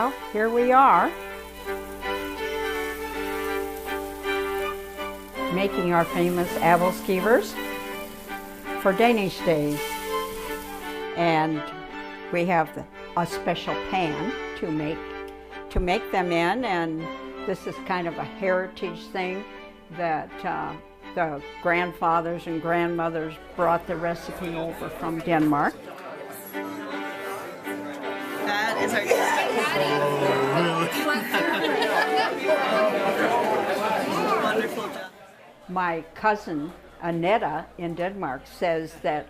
Well, here we are, making our famous appelskivers for Danish Days. And we have a special pan to make them in, and this is kind of a heritage thing that the grandfathers and grandmothers brought the recipe over from Denmark. That is artistic. Wonderful job. My cousin Annette in Denmark says that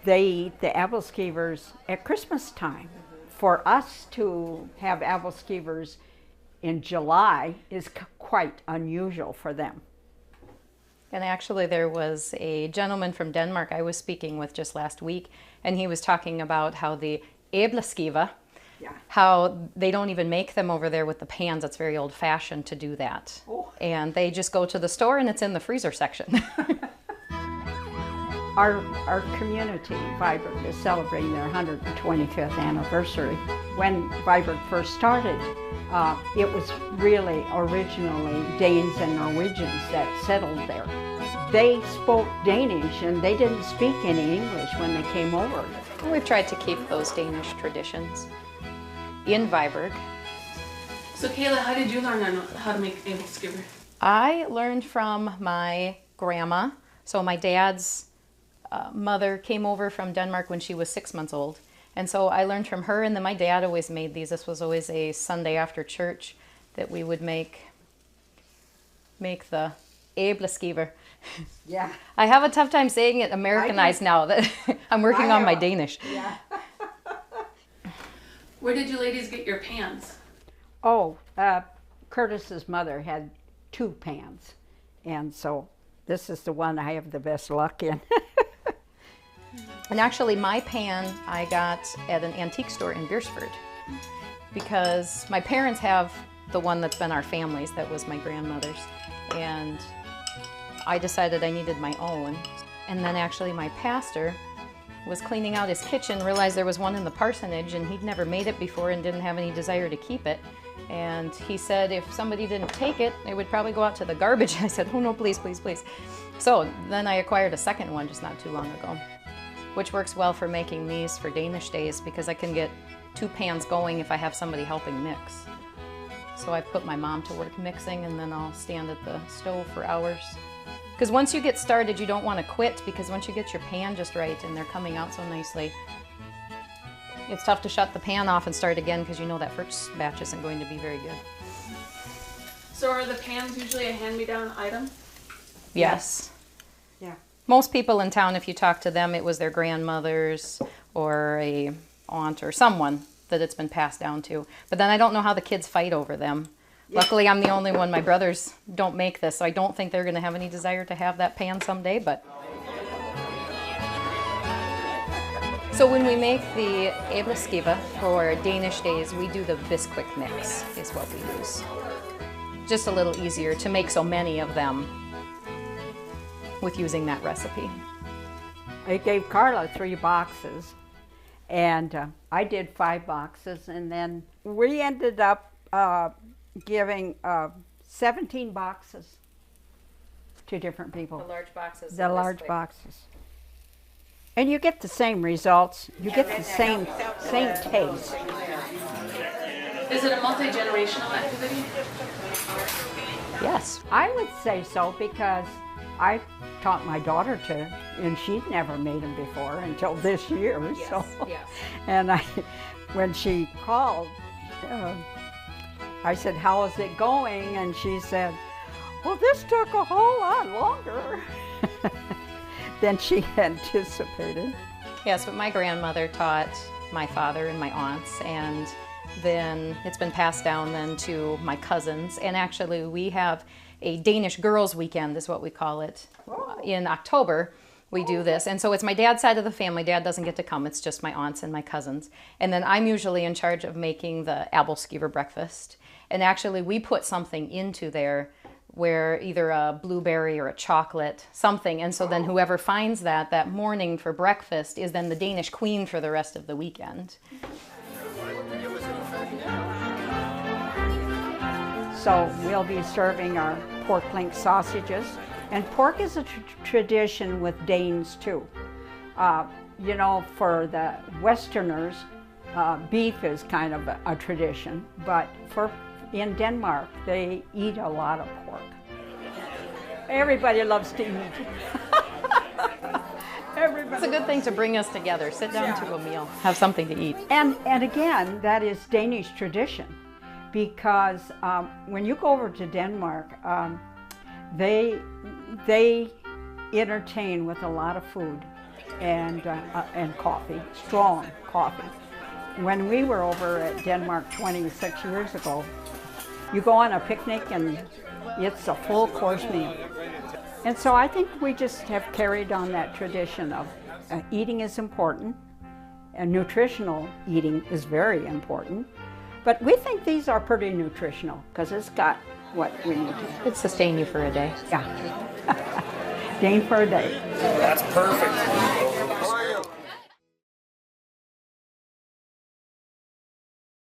they eat the appelskivers at Christmas time. For us to have appelskivers in July is quite unusual for them. And actually there was a gentleman from Denmark I was speaking with just last week, and he was talking about how the æbleskiver, how they don't even make them over there with the pans. It's very old-fashioned to do that. Oh. And they just go to the store and it's in the freezer section. Our community, Viborg, is celebrating their 125th anniversary. When Viborg first started, it was really originally Danes and Norwegians that settled there. They spoke Danish and they didn't speak any English when they came over. We've tried to keep those Danish traditions in Viborg. So Kayla, how did you learn how to make æbleskiver? I learned from my grandma. So my dad's mother came over from Denmark when she was 6 months old. And so I learned from her, and then my dad always made these. This was always a Sunday after church that we would make the æbleskiver. Yeah. I have a tough time saying it Americanized now that I'm working on my Danish. Yeah. Where did you ladies get your pans? Oh, Curtis's mother had 2 pans, and so this is the one I have the best luck in. And actually my pan I got at an antique store in Beersford, because my parents have the one that's been our family's, that was my grandmother's, and I decided I needed my own. And then actually my pastor was cleaning out his kitchen, realized there was one in the parsonage, and he'd never made it before and didn't have any desire to keep it. And he said if somebody didn't take it, it would probably go out to the garbage. I said, oh no, please, please, please. So then I acquired a second one just not too long ago, which works well for making these for Danish Days, because I can get 2 pans going if I have somebody helping mix. So I put my mom to work mixing, and then I'll stand at the stove for hours. Because once you get started, you don't want to quit, because once you get your pan just right and they're coming out so nicely, it's tough to shut the pan off and start again, because you know that first batch isn't going to be very good. So are the pans usually a hand-me-down item? Yes. Yeah. Most people in town, if you talk to them, it was their grandmother's or a aunt or someone that it's been passed down to. But then I don't know how the kids fight over them. Yeah. Luckily, I'm the only one. My brothers don't make this, so I don't think they're going to have any desire to have that pan someday. But so when we make the æbleskiver for Danish Days, we do the Bisquick mix is what we use. Just a little easier to make so many of them with using that recipe. I gave Carla 3 boxes, and I did 5 boxes, and then we ended up giving 17 boxes to different people. The large boxes. The large boxes. And you get the same results. You get the same taste. Is it a multi-generational activity? Yes. I would say so, because I taught my daughter to, and she'd never made them before until this year. Yes, so, yes. And when she called, I said, how is it going? And she said, well, this took a whole lot longer than she anticipated. Yes, but my grandmother taught my father and my aunts, and then it's been passed down then to my cousins. And actually we have a Danish Girls Weekend is what we call it. In October we do this, and so it's my dad's side of the family. Dad doesn't get to come, it's just my aunts and my cousins. And then I'm usually in charge of making the æbleskiver breakfast. And actually we put something into there, where either a blueberry or a chocolate, something, and so then whoever finds that morning for breakfast is then the Danish queen for the rest of the weekend. So we'll be serving our pork link sausages. And pork is a tradition with Danes too. You know, for the Westerners, beef is kind of a tradition, but in Denmark, they eat a lot of pork. Everybody loves to eat. It's a good thing to bring us together. Sit down to a meal, have something to eat. And again, that is Danish tradition, because when you go over to Denmark, they entertain with a lot of food and coffee, strong coffee. When we were over at Denmark 26 years ago, you go on a picnic and it's a full course meal. And so I think we just have carried on that tradition of eating is important, and nutritional eating is very important. But we think these are pretty nutritional because it's got what we need. It'd sustain you for a day. Yeah. Dane for a day. That's perfect.